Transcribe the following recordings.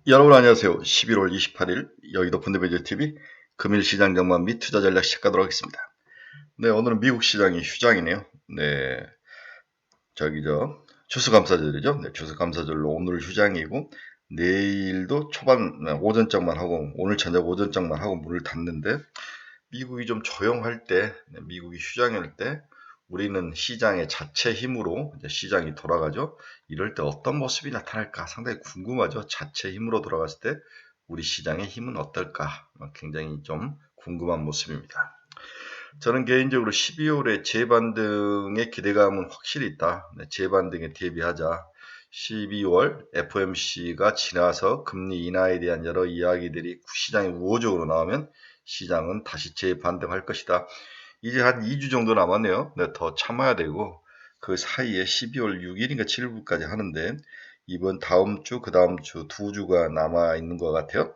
여러분 안녕하세요. 11월 28일 여의도 펀드매니저TV 금일 시장 전망 및 투자 전략 시작하도록 하겠습니다. 네, 오늘은 미국 시장이 휴장이네요. 네, 추수감사절이죠. 네, 추수감사절로 오늘 휴장이고 내일도 오전장만 하고 오늘 저녁 오전장만 하고 문을 닫는데 미국이 좀 조용할 때, 미국이 휴장일 때 우리는 시장의 자체 힘으로 이제 시장이 돌아가죠. 이럴 때 어떤 모습이 나타날까 상당히 궁금하죠. 자체 힘으로 돌아갔을 때 우리 시장의 힘은 어떨까 굉장히 좀 궁금한 모습입니다. 저는 개인적으로 12월에 재반등의 기대감은 확실히 있다. 재반등에 대비하자. 12월 FOMC가 지나서 금리 인하에 대한 여러 이야기들이 시장에 우호적으로 나오면 시장은 다시 재반등할 것이다. 이제 한 2주 정도 남았네요. 더 참아야 되고 그 사이에 12월 6일인가 7일까지 하는데 이번 다음 주, 그 다음 주 2주가 남아 있는 것 같아요.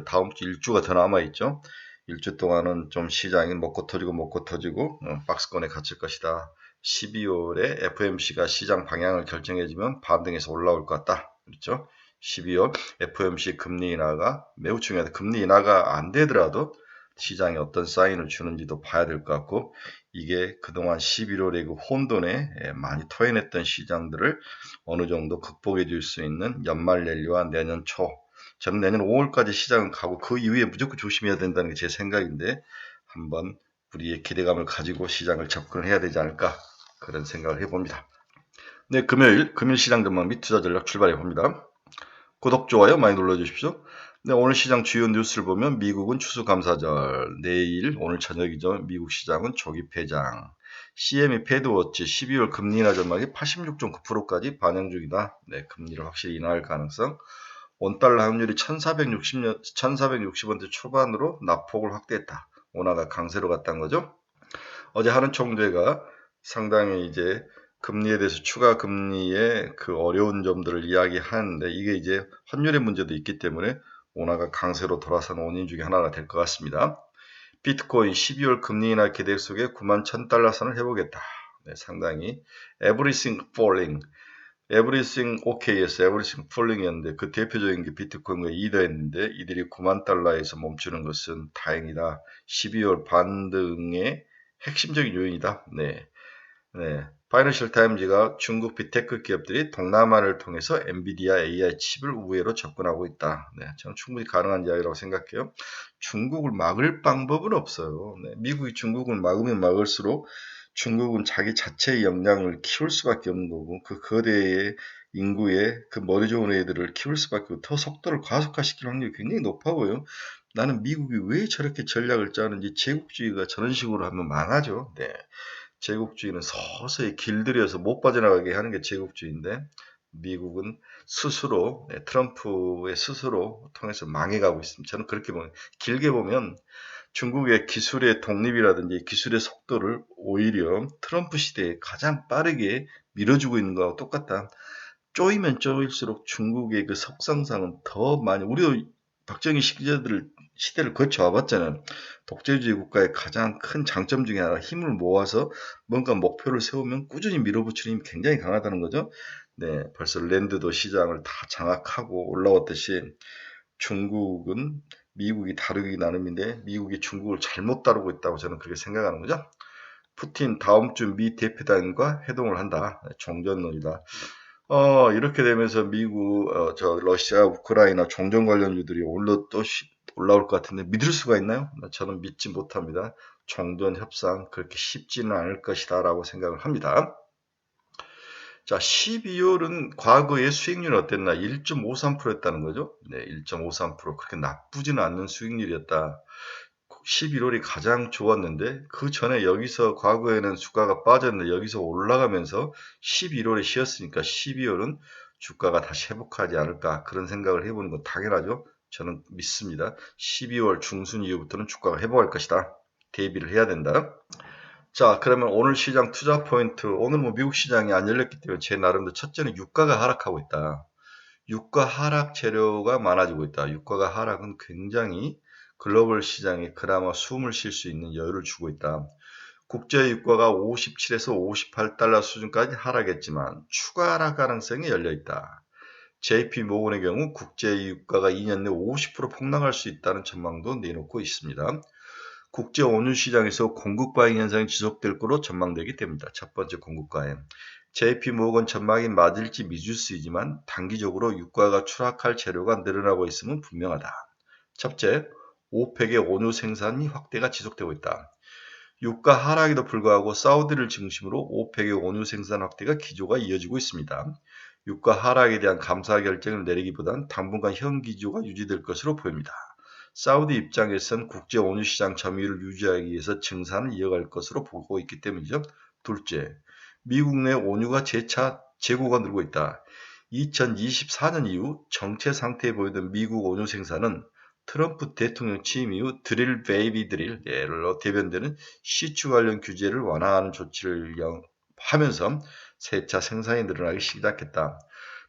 다음 주 1주가 더 남아 있죠. 1주 동안은 좀 시장이 먹고 터지고 박스권에 갇힐 것이다. 12월에 FOMC가 시장 방향을 결정해주면 반등해서 올라올 것 같다. 그렇죠? 12월 FOMC 금리 인하가 매우 중요하다. 금리 인하가 안 되더라도 시장에 어떤 사인을 주는지도 봐야 될 것 같고 이게 그동안 11월에 그 혼돈에 많이 토해냈던 시장들을 어느 정도 극복해 줄 수 있는 연말 랠리와 내년 초 저는 내년 5월까지 시장은 가고 그 이후에 무조건 조심해야 된다는 게 제 생각인데 한번 우리의 기대감을 가지고 시장을 접근을 해야 되지 않을까 그런 생각을 해봅니다. 네, 금일 시장 전망 및 투자 전략 출발해 봅니다. 구독, 좋아요 많이 눌러주십시오. 네, 오늘 시장 주요 뉴스를 보면 미국은 추수감사절, 내일 오늘 저녁이죠. 미국 시장은 조기 폐장, CME 패드워치 12월 금리 인하 전망이 86.9%까지 반영 중이다. 네, 금리를 확실히 인하할 가능성. 원달러 환율이 1460원대 초반으로 낙폭을 확대했다. 원화가 강세로 갔다는 거죠. 어제 하는 총재가 상당히 이제 금리에 대해서 추가 금리의 그 어려운 점들을 이야기하는데 이게 이제 환율의 문제도 있기 때문에 원화가 강세로 돌아선 원인 중에 하나가 될 것 같습니다. 비트코인 12월 금리 인하 기대 속에 91,000달러 선을 해보겠다. 네, 상당히 everything falling, everything okay였어, everything falling이었는데 그 대표적인 게 비트코인과 이더였는데 이들이 9만 달러에서 멈추는 것은 다행이다. 12월 반등의 핵심적인 요인이다. 네. 파이낸셜 타임즈가 중국 빅테크 기업들이 동남아를 통해서 엔비디아 AI 칩을 우회로 접근하고 있다. 네, 저는 충분히 가능한 이야기라고 생각해요. 중국을 막을 방법은 없어요. 네, 미국이 중국을 막으면 막을수록 중국은 자기 자체의 역량을 키울 수밖에 없는 거고 그 거대의 인구의 그 머리 좋은 애들을 키울 수밖에 없고 더 속도를 과속화시킬 확률이 굉장히 높아 보여요. 나는 미국이 왜 저렇게 전략을 짜는지 제국주의가 저런 식으로 하면 망하죠. 네. 제국주의는 서서히 길들여서 못 빠져나가게 하는 게 제국주의인데 미국은 스스로 트럼프의 스스로 통해서 망해가고 있습니다. 저는 그렇게 보면 길게 보면 중국의 기술의 독립이라든지 기술의 속도를 오히려 트럼프 시대에 가장 빠르게 밀어주고 있는 거하고 똑같다. 쪼이면 쪼일수록 중국의 그 속성상은 더 많이 우리도 박정희 시대를 거쳐와 봤잖아요. 독재주의 국가의 가장 큰 장점 중에 하나 힘을 모아서 뭔가 목표를 세우면 꾸준히 밀어붙이는 힘이 굉장히 강하다는 거죠. 네, 벌써 랜드도 시장을 다 장악하고 올라왔듯이 중국은 미국이 다루기 나름인데 미국이 중국을 잘못 다루고 있다고 저는 그렇게 생각하는 거죠. 푸틴 다음 주 미 대표단과 회동을 한다. 종전론이다. 이렇게 되면서 미국, 러시아, 우크라이나 종전 관련주들이 올라올 것 같은데 믿을 수가 있나요? 저는 믿지 못합니다. 종전 협상 그렇게 쉽지는 않을 것이다 라고 생각을 합니다. 자, 12월은 과거의 수익률이 어땠나? 1.53%였다는 거죠. 네, 1.53%. 그렇게 나쁘지는 않는 수익률이었다. 11월이 가장 좋았는데 그 전에 여기서 과거에는 주가가 빠졌는데 여기서 올라가면서 11월에 쉬었으니까 12월은 주가가 다시 회복하지 않을까 그런 생각을 해보는 건 당연하죠. 저는 믿습니다. 12월 중순 이후부터는 주가가 회복할 것이다. 대비를 해야 된다. 자, 그러면 오늘 시장 투자 포인트, 오늘 미국 시장이 안 열렸기 때문에 제 나름대로 첫째는 유가가 하락하고 있다. 유가 하락 재료가 많아지고 있다. 유가가 하락은 굉장히 글로벌 시장에 그나마 숨을 쉴 수 있는 여유를 주고 있다. 국제 유가가 57에서 58달러 수준까지 하락했지만 추가 하락 가능성이 열려 있다. JP 모건의 경우 국제 유가가 2년 내 50% 폭락할 수 있다는 전망도 내놓고 있습니다. 국제 원유 시장에서 공급 과잉 현상이 지속될 것으로 전망되기 때문이다. 첫 번째 공급 과잉. JP 모건 전망이 맞을지 미지수이지만 단기적으로 유가가 추락할 재료가 늘어나고 있음은 분명하다. 첫째, 오펙의 원유 생산이 확대가 지속되고 있다. 유가 하락에도 불구하고 사우디를 중심으로 오펙의 원유 생산 확대가 기조가 이어지고 있습니다. 유가 하락에 대한 감사 결정을 내리기보단 당분간 현 기조가 유지될 것으로 보입니다. 사우디 입장에선 국제 원유 시장 점유율을 유지하기 위해서 증산을 이어갈 것으로 보고 있기 때문이죠. 둘째, 미국 내 원유가 재차 재고가 늘고 있다. 2024년 이후 정체 상태에 보이던 미국 원유 생산은 트럼프 대통령 취임 이후 드릴 베이비 드릴로 대변되는 시추 관련 규제를 완화하는 조치를 하면서 세차 생산이 늘어나기 시작했다.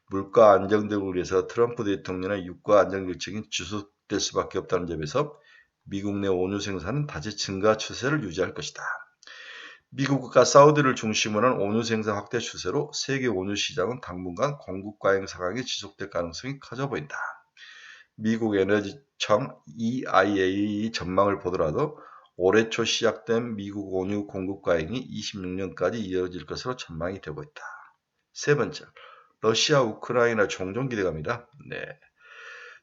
물가 안정적을 위해서 트럼프 대통령의 유가 안정 정책이 지속될 수밖에 없다는 점에서 미국 내 원유 생산은 다시 증가 추세를 유지할 것이다. 미국과 사우디를 중심으로 한 원유 생산 확대 추세로 세계 원유 시장은 당분간 공급 과잉 상황이 지속될 가능성이 커져 보인다. 미국 에너지청 EIA 전망을 보더라도 올해 초 시작된 미국 원유 공급 과잉이 26년까지 이어질 것으로 전망이 되고 있다. 세 번째, 러시아 우크라이나 종전 기대감이다.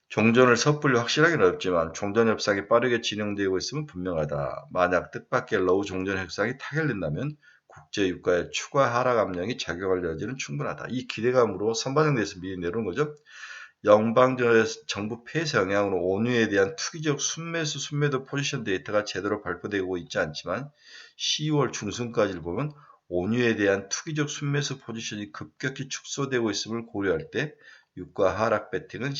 종전을 섣불리 확실하기는 어렵지만 종전 협상이 빠르게 진행되고 있으면 분명하다. 만약 뜻밖의 러우 종전 협상이 타결된다면 국제 유가의 추가 하락 압력이 작용할 여지는 충분하다. 이 기대감으로 선반영돼서 미리 내려온 거죠. 정부 폐쇄 영향으로 원유에 대한 투기적 순매도 포지션 데이터가 제대로 발표되고 있지 않지만 10월 중순까지를 보면 원유에 대한 투기적 순매수 포지션이 급격히 축소되고 있음을 고려할 때 유가 하락에 배팅하는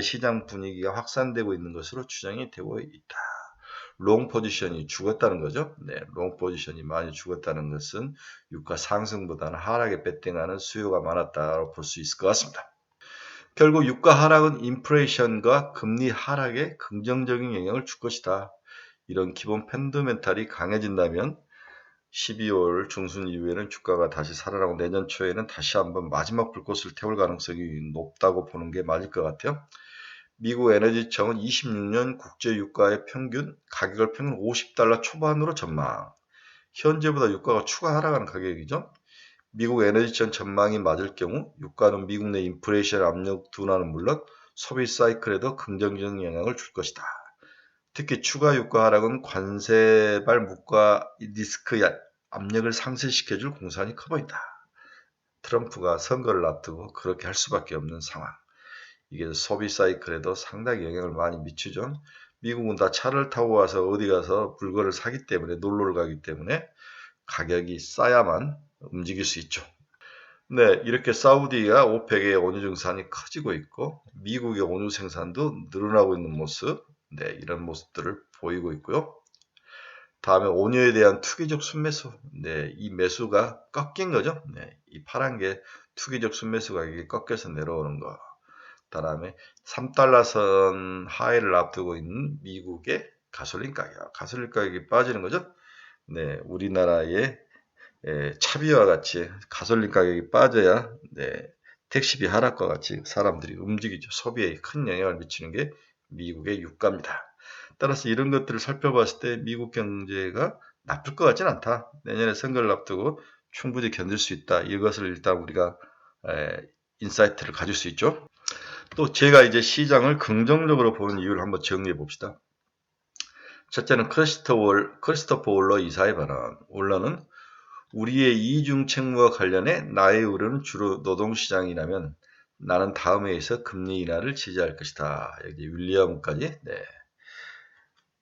시장 분위기가 확산되고 있는 것으로 추정이 되고 있다. 롱 포지션이 죽었다는 거죠. 롱 포지션이 많이 죽었다는 것은 유가 상승보다는 하락에 배팅하는 수요가 많았다고 볼 수 있을 것 같습니다. 결국 유가 하락은 인플레이션과 금리 하락에 긍정적인 영향을 줄 것이다. 이런 기본 펀더멘탈이 강해진다면 12월 중순 이후에는 주가가 다시 살아나고 내년 초에는 다시 한번 마지막 불꽃을 태울 가능성이 높다고 보는 게 맞을 것 같아요. 미국 에너지청은 26년 국제 유가의 가격을 평균 $50 초반으로 전망. 현재보다 유가가 추가 하락하는 가격이죠. 미국 에너지청 전망이 맞을 경우 유가는 미국 내 인플레이션 압력 둔화는 물론 소비 사이클에도 긍정적인 영향을 줄 것이다. 특히 추가 유가 하락은 관세발 물가 리스크 압력을 상쇄시켜줄 공산이 커 보인다. 트럼프가 선거를 앞두고 그렇게 할 수밖에 없는 상황. 이게 소비 사이클에도 상당히 영향을 많이 미치죠. 미국은 다 차를 타고 와서 어디 가서 물건을 사기 때문에 놀러를 가기 때문에 가격이 싸야만 움직일 수 있죠. 이렇게 사우디가 오펙의 원유 증산이 커지고 있고 미국의 원유 생산도 늘어나고 있는 모습, 이런 모습들을 보이고 있고요. 다음에 원유에 대한 투기적 순매수, 이 매수가 꺾인 거죠. 이 파란 게 투기적 순매수 가격이 꺾여서 내려오는 거. 다음에 3달러선 하회를 앞두고 있는 미국의 가솔린 가격이 빠지는 거죠. 우리나라의 차비와 같이 가솔린 가격이 빠져야 택시비 하락과 같이 사람들이 움직이죠. 소비에 큰 영향을 미치는 게 미국의 유가입니다. 따라서 이런 것들을 살펴봤을 때 미국 경제가 나쁠 것 같지는 않다. 내년에 선거를 앞두고 충분히 견딜 수 있다. 이것을 일단 우리가 인사이트를 가질 수 있죠. 또 제가 이제 시장을 긍정적으로 보는 이유를 한번 정리해 봅시다. 첫째는 크리스토퍼 월러 이사의 발언. 월러는 우리의 이중 책무와 관련해 나의 우려는 주로 노동시장이라면 나는 다음 회에서 금리 인하를 지지할 것이다. 여기 윌리엄까지.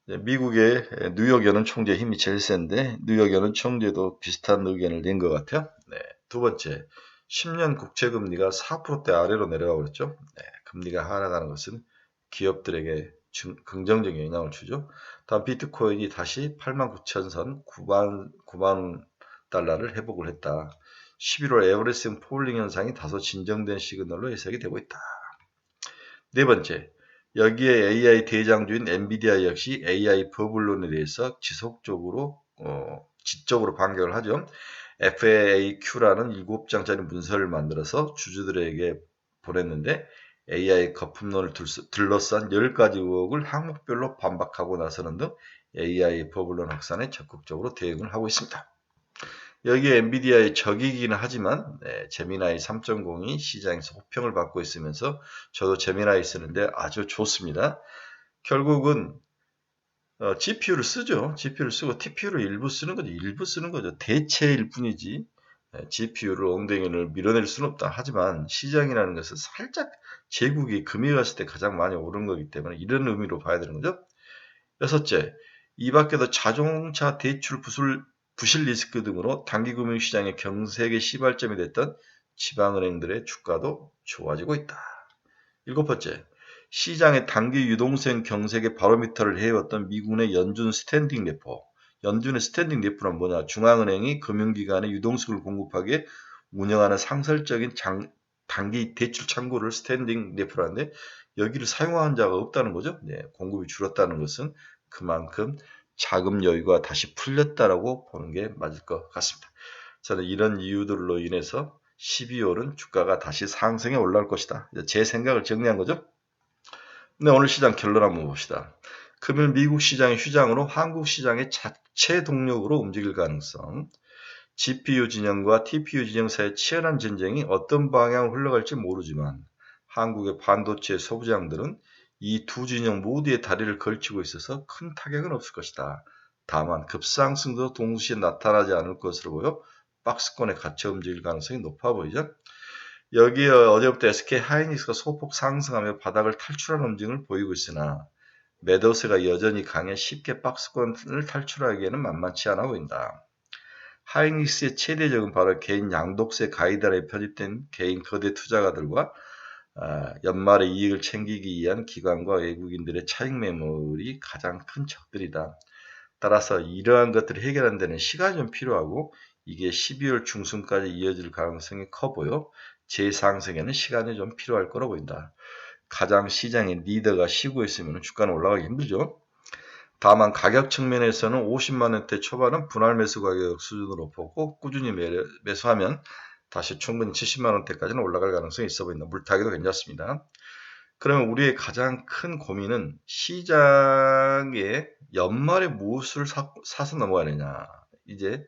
미국의 뉴욕 연은 총재 힘이 제일 센데 뉴욕 연은 총재도 비슷한 의견을 낸 것 같아요. 두 번째, 10년 국채금리가 4%대 아래로 내려가고 있죠. 금리가 하락하는 것은 기업들에게 긍정적인 영향을 주죠. 다음 비트코인이 다시 89,000선 9만 달러를 회복을 했다. 11월 에버레스트 폴링 현상이 다소 진정된 시그널로 해석이 되고 있다. 네 번째, 여기에 AI 대장주인 엔비디아 역시 AI 버블론에 대해서 지속적으로 지적으로 반격을 하죠. FAQ라는 7장짜리 문서를 만들어서 주주들에게 보냈는데 AI 거품론을 둘러싼 10가지 의혹을 항목별로 반박하고 나서는 등 AI 버블론 확산에 적극적으로 대응을 하고 있습니다. 여기에 엔비디아의 적이기는 하지만 제미나이 3.0이 시장에서 호평을 받고 있으면서 저도 제미나이 쓰는데 아주 좋습니다. 결국은 GPU를 쓰죠. GPU를 쓰고 TPU를 일부 쓰는 거죠. 일부 쓰는 거죠. 대체일 뿐이지 GPU를 엉덩이를 밀어낼 수는 없다. 하지만 시장이라는 것은 살짝 제국이 금이 갔을 때 가장 많이 오른 거기 때문에 이런 의미로 봐야 되는 거죠. 여섯째, 이 밖에도 자동차 대출 부실 리스크 등으로 단기금융시장의 경색의 시발점이 됐던 지방은행들의 주가도 좋아지고 있다. 일곱 번째, 시장의 단기 유동성 경색의 바로미터를 해왔던 미국의 연준 스탠딩 레포. 연준의 스탠딩 레포는 뭐냐? 중앙은행이 금융기관에 유동성을 공급하기에 운영하는 상설적인 단기 대출 창구를 스탠딩 레포라는데 여기를 사용한 자가 없다는 거죠. 공급이 줄었다는 것은 그만큼 자금 여유가 다시 풀렸다라고 보는 게 맞을 것 같습니다. 저는 이런 이유들로 인해서 12월은 주가가 다시 상승에 올라올 것이다. 제 생각을 정리한 거죠. 네, 오늘 시장 결론 한번 봅시다. 금일 미국 시장의 휴장으로 한국 시장의 자체 동력으로 움직일 가능성, GPU 진영과 TPU 진영 사이의 치열한 전쟁이 어떤 방향으로 흘러갈지 모르지만 한국의 반도체 소부장들은 이 두 진영 모두의 다리를 걸치고 있어서 큰 타격은 없을 것이다. 다만 급상승도 동시에 나타나지 않을 것으로 보여 박스권에 갇혀 움직일 가능성이 높아 보이죠. 여기에 어제부터 SK 하이닉스가 소폭 상승하며 바닥을 탈출하는 움직임을 보이고 있으나 매도세가 여전히 강해 쉽게 박스권을 탈출하기에는 만만치 않아 보인다. 하이닉스의 최대적은 바로 개인 양독세 가이드라인에 편입된 개인 거대 투자가들과 연말에 이익을 챙기기 위한 기관과 외국인들의 차익 매물이 가장 큰 적들이다. 따라서 이러한 것들을 해결하는 데는 시간이 좀 필요하고 이게 12월 중순까지 이어질 가능성이 커 보여 재상승에는 시간이 좀 필요할 거로 보인다. 가장 시장의 리더가 쉬고 있으면 주가는 올라가기 힘들죠. 다만 가격 측면에서는 50만원대 초반은 분할 매수 가격 수준으로 보고 꾸준히 매수하면 다시 충분히 70만원대까지는 올라갈 가능성이 있어 보인다. 물타기도 괜찮습니다. 그러면 우리의 가장 큰 고민은 시장에 연말에 무엇을 사서 넘어가야 되냐. 이제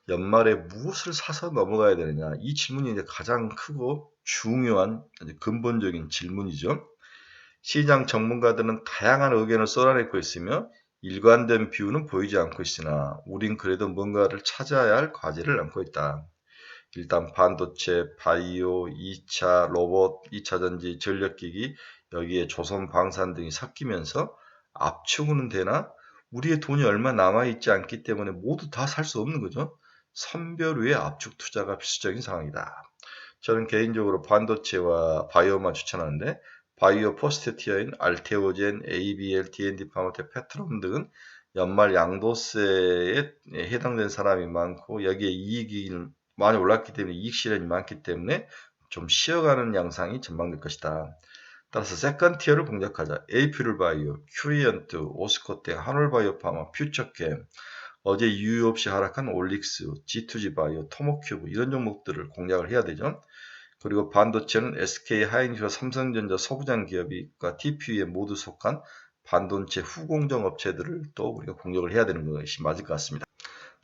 연말에 무엇을 사서 넘어가야 되느냐. 이 질문이 이제 가장 크고 중요한 근본적인 질문이죠. 시장 전문가들은 다양한 의견을 쏟아내고 있으며 일관된 비율은 보이지 않고 있으나 우린 그래도 뭔가를 찾아야 할 과제를 안고 있다. 일단 반도체, 바이오, 2차 로봇, 2차 전지, 전력기기, 여기에 조선 방산 등이 섞이면서 압축은 되나 우리의 돈이 얼마 남아있지 않기 때문에 모두 다 살 수 없는 거죠. 선별 위의 압축 투자가 필수적인 상황이다. 저는 개인적으로 반도체와 바이오만 추천하는데 바이오 퍼스트 티어인 알테오젠, ABL, D&D 파마텍, 페트롬 등은 연말 양도세에 해당된 사람이 많고 여기에 이익이 많이 올랐기 때문에 이익 실현이 많기 때문에 좀 쉬어가는 양상이 전망될 것이다. 따라서 세컨 티어를 공략하자. 에이퓨를 바이오, 큐리언트, 오스코텍, 한올바이오파마, 퓨처캠, 어제 이유 없이 하락한 올릭스, G2G 바이오, 토모큐브 이런 종목들을 공략을 해야 되죠. 그리고 반도체는 SK 하이닉스와 삼성전자 소부장 기업과 TPU에 모두 속한 반도체 후공정 업체들을 또 우리가 공략을 해야 되는 것이 맞을 것 같습니다.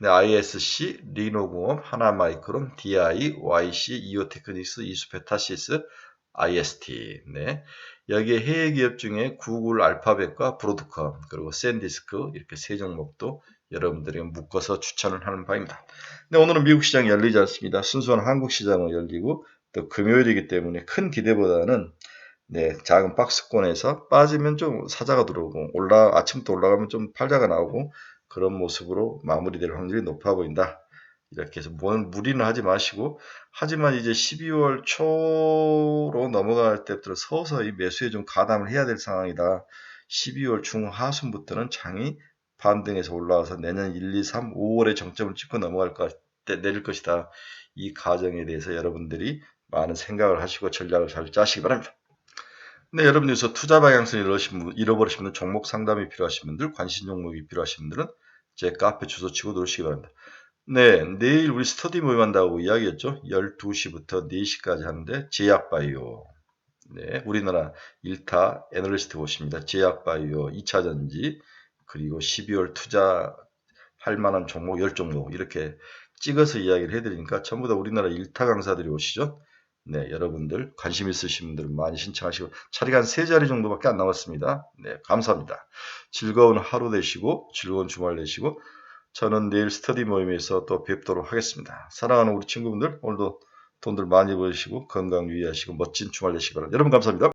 네, ISC, 리노공업, 하나마이크론, DI, YC, 이오테크닉스, 이수페타시스, IST. 네. 여기에 해외 기업 중에 구글 알파벳과 브로드컴, 그리고 샌디스크 이렇게 세 종목도 여러분들에게 묶어서 추천을 하는 바입니다. 네, 오늘은 미국 시장이 열리지 않습니다. 순수한 한국 시장은 열리고 또 금요일이기 때문에 큰 기대보다는 작은 박스권에서 빠지면 좀 사자가 들어오고 아침부터 올라가면 좀 팔자가 나오고 그런 모습으로 마무리될 확률이 높아 보인다. 이렇게 해서 무리는 하지 마시고 하지만 이제 12월 초로 넘어갈 때부터 서서히 매수에 좀 가담을 해야 될 상황이다. 12월 중하순부터는 장이 반등해서 올라와서 내년 1, 2, 3, 5월에 정점을 찍고 내릴 것이다. 이 과정에 대해서 여러분들이 많은 생각을 하시고 전략을 잘 짜시기 바랍니다. 네, 여러분들께서 투자 방향성을 잃어버리신 분들, 종목 상담이 필요하신 분들, 관심 종목이 필요하신 분들은 제 카페 주소 치고 누르시기 바랍니다. 네, 내일 우리 스터디 모임 한다고 이야기했죠. 12시부터 4시까지 하는데 제약바이오. 네, 우리나라 1타 애널리스트 오십니다. 제약바이오 2차전지 그리고 12월 투자할 만한 종목 10종목 이렇게 찍어서 이야기를 해드리니까 전부 다 우리나라 1타 강사들이 오시죠. 네, 여러분들 관심 있으신 분들은 많이 신청하시고 자리가 한 3자리 정도밖에 안 남았습니다. 네, 감사합니다. 즐거운 하루 되시고 즐거운 주말 되시고 저는 내일 스터디 모임에서 또 뵙도록 하겠습니다. 사랑하는 우리 친구분들 오늘도 돈들 많이 버시고 건강 유의하시고 멋진 주말 되시기 바랍니다. 여러분 감사합니다.